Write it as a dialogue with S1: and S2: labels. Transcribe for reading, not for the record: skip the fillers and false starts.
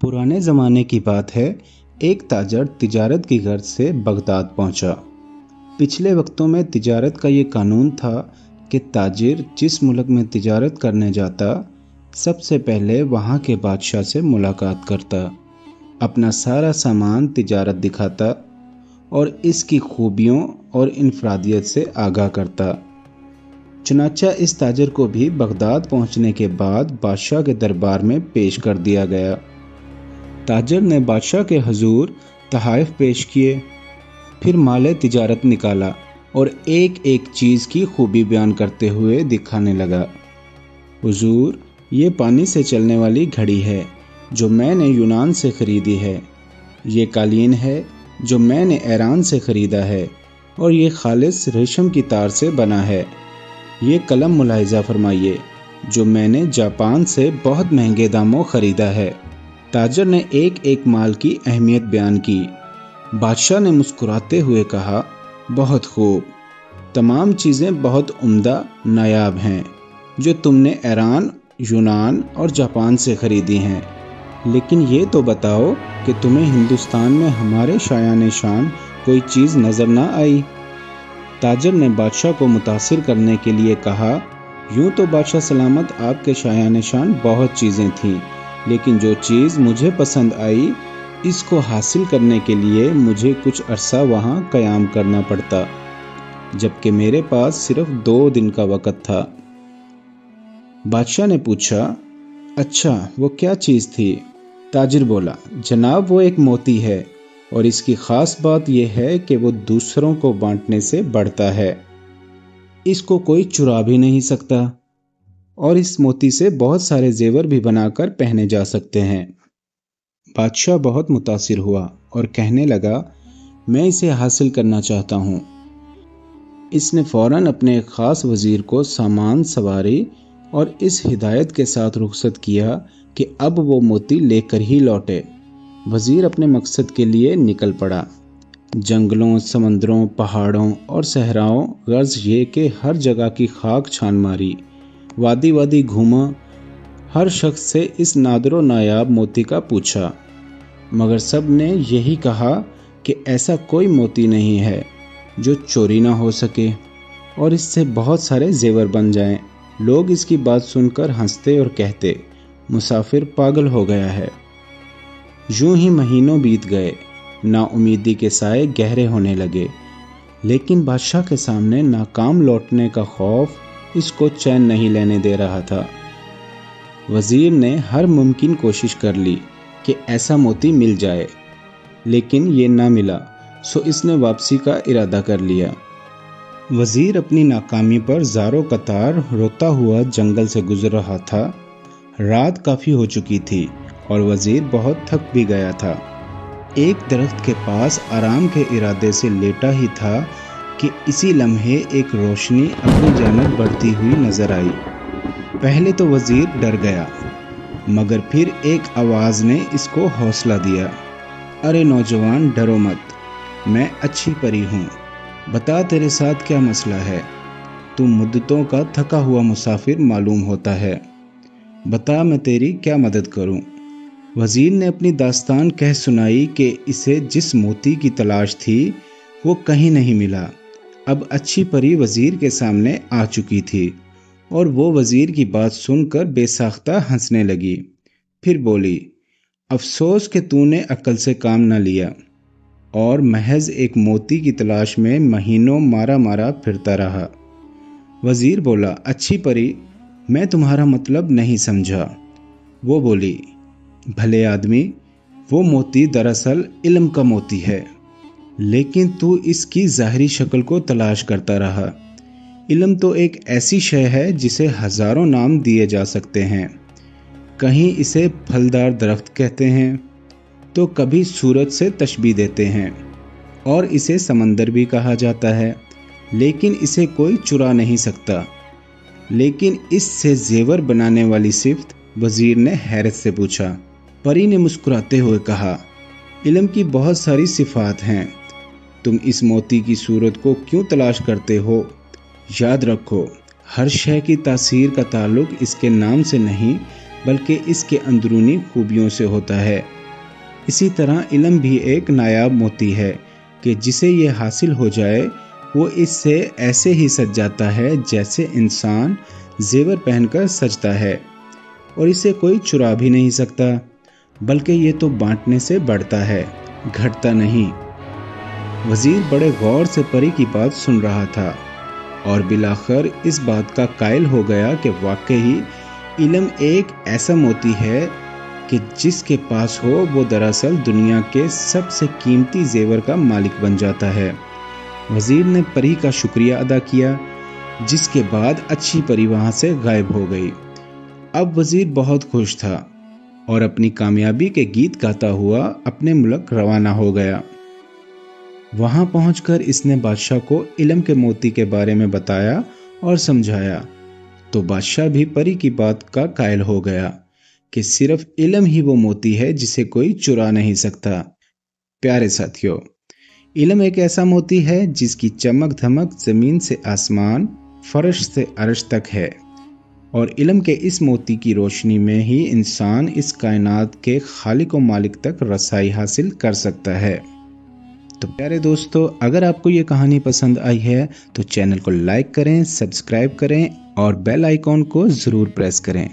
S1: पुराने ज़माने की बात है। एक ताजर तिजारत की गर्ज से बगदाद पहुंचा। पिछले वक्तों में तिजारत का ये कानून था कि ताजिर जिस मुल्क में तिजारत करने जाता, सबसे पहले वहाँ के बादशाह से मुलाकात करता, अपना सारा सामान तिजारत दिखाता और इसकी खूबियों और इनफरादियत से आगाह करता। चुनांचा इस ताजर को भी बगदाद पहुंचने के बाद बादशाह के दरबार में पेश कर दिया गया। ताजर ने बादशाह के हुजूर तहाइफ पेश किए, फिर माले तिजारत निकाला और एक एक चीज़ की खूबी बयान करते हुए दिखाने लगा। हुजूर, ये पानी से चलने वाली घड़ी है जो मैंने यूनान से ख़रीदी है। ये कालीन है जो मैंने ईरान से ख़रीदा है और ये खालिस रेशम की तार से बना है। ये कलम मुलाहिज़ा फरमाइए जो मैंने जापान से बहुत महंगे दामों ख़रीदा है। ताजर ने एक एक माल की अहमियत बयान की। बादशाह ने मुस्कुराते हुए कहा, बहुत खूब, तमाम चीज़ें बहुत उम्दा नायाब हैं जो तुमने ईरान, यूनान और जापान से ख़रीदी हैं, लेकिन ये तो बताओ कि तुम्हें हिंदुस्तान में हमारे शायान शान कोई चीज़ नज़र ना आई। ताजर ने बादशाह को मुतासिर करने के लिए कहा, यूँ तो बादशाह सलामत आपके शायान शान बहुत चीज़ें थीं, लेकिन जो चीज़ मुझे पसंद आई, इसको हासिल करने के लिए मुझे कुछ अरसा वहाँ क़याम करना पड़ता, जबकि मेरे पास सिर्फ 2 दिन का वक़्त था। बादशाह ने पूछा, अच्छा वो क्या चीज़ थी? ताजिर बोला, जनाब वो एक मोती है और इसकी ख़ास बात यह है कि वो दूसरों को बांटने से बढ़ता है। इसको कोई चुरा भी नहीं सकता और इस मोती से बहुत सारे जेवर भी बनाकर पहने जा सकते हैं। बादशाह बहुत मुतासिर हुआ और कहने लगा, मैं इसे हासिल करना चाहता हूँ। इसने फ़ौरन अपने एक ख़ास वज़ीर को सामान सवारी और इस हिदायत के साथ रुखसत किया कि अब वो मोती लेकर ही लौटे। वज़ीर अपने मकसद के लिए निकल पड़ा। जंगलों, समंदरों, पहाड़ों और सहराओं गर्ज ये कि हर जगह की खाक छान मारी, वादी वादी घूमा, हर शख्स से इस नादरो नायाब मोती का पूछा, मगर सब ने यही कहा कि ऐसा कोई मोती नहीं है जो चोरी ना हो सके और इससे बहुत सारे जेवर बन जाएं। लोग इसकी बात सुनकर हंसते और कहते, मुसाफिर पागल हो गया है। यूं ही महीनों बीत गए, नाउमीदी के साए गहरे होने लगे, लेकिन बादशाह के सामने नाकाम लौटने का खौफ इसको चैन नहीं लेने दे रहा था। वज़ीर ने हर मुमकिन कोशिश कर ली कि ऐसा मोती मिल जाए, लेकिन ये ना मिला, सो इसने वापसी का इरादा कर लिया। वज़ीर अपनी नाकामी पर ज़ारो कतार रोता हुआ जंगल से गुजर रहा था। रात काफ़ी हो चुकी थी और वज़ीर बहुत थक भी गया था। एक दरख्त के पास आराम के इरादे से लेटा ही था कि इसी लम्हे एक रोशनी अपनी जानब बढ़ती हुई नज़र आई। पहले तो वज़ीर डर गया, मगर फिर एक आवाज़ ने इसको हौसला दिया, अरे नौजवान, डरो मत, मैं अच्छी परी हूँ, बता तेरे साथ क्या मसला है। तू मुद्दतों का थका हुआ मुसाफिर मालूम होता है, बता मैं तेरी क्या मदद करूँ। वज़ीर ने अपनी दास्तान कह सुनाई कि इसे जिस मोती की तलाश थी वो कहीं नहीं मिला। अब अच्छी परी वज़ीर के सामने आ चुकी थी और वो वज़ीर की बात सुनकर बेसाख्ता हंसने लगी। फिर बोली, अफसोस कि तूने अक्ल से काम न लिया और महज एक मोती की तलाश में महीनों मारा मारा फिरता रहा। वज़ीर बोला, अच्छी परी, मैं तुम्हारा मतलब नहीं समझा। वो बोली, भले आदमी, वो मोती दरअसल इल्म का मोती है, लेकिन तू इसकी ज़ाहिरी शक्ल को तलाश करता रहा। इल्म तो एक ऐसी शय है जिसे हज़ारों नाम दिए जा सकते हैं। कहीं इसे फलदार दरख्त कहते हैं, तो कभी सूरज से तशबीह देते हैं और इसे समंदर भी कहा जाता है, लेकिन इसे कोई चुरा नहीं सकता। लेकिन इससे जेवर बनाने वाली सिफ्त? वज़ीर ने हैरत से पूछा। परी ने मुस्कुराते हुए कहा, इल्म की बहुत सारी सिफात हैं, तुम इस मोती की सूरत को क्यों तलाश करते हो? याद रखो, हर शय की तासीर का ताल्लुक इसके नाम से नहीं بلکہ اس کے اندرونی خوبیوں سے ہوتا ہے۔ اسی طرح علم بھی ایک نایاب موتی ہے کہ جسے یہ حاصل ہو جائے وہ اس سے ایسے ہی سج جاتا ہے جیسے انسان زیور پہن کر سجتا ہے، اور اسے کوئی چرا بھی نہیں سکتا، بلکہ یہ تو بانٹنے سے بڑھتا ہے، گھٹتا نہیں۔ وزیر بڑے غور سے پری کی بات سن رہا تھا اور بالآخر اس بات کا قائل ہو گیا کہ واقعی علم ایک ایسا موتی ہے کہ جس کے پاس ہو وہ دراصل دنیا کے سب سے قیمتی زیور کا مالک بن جاتا ہے۔ وزیر نے پری کا شکریہ ادا کیا، جس کے بعد اچھی پری وہاں سے غائب ہو گئی۔ اب وزیر بہت خوش تھا اور اپنی کامیابی کے گیت گاتا ہوا اپنے ملک روانہ ہو گیا۔ وہاں پہنچ کر اس نے بادشاہ کو علم کے موتی کے بارے میں بتایا اور سمجھایا، تو بادشاہ بھی پری کی بات کا قائل ہو گیا کہ صرف علم ہی وہ موتی ہے جسے کوئی چرا نہیں سکتا۔ پیارے ساتھیو، علم ایک ایسا موتی ہے جس کی چمک دھمک زمین سے آسمان، فرش سے عرش تک ہے، اور علم کے اس موتی کی روشنی میں ہی انسان اس کائنات کے خالق و مالک تک رسائی حاصل کر سکتا ہے۔ تو پیارے دوستو، اگر آپ کو یہ کہانی پسند آئی ہے تو چینل کو لائک کریں، سبسکرائب کریں اور بیل آئیکن کو ضرور پریس کریں۔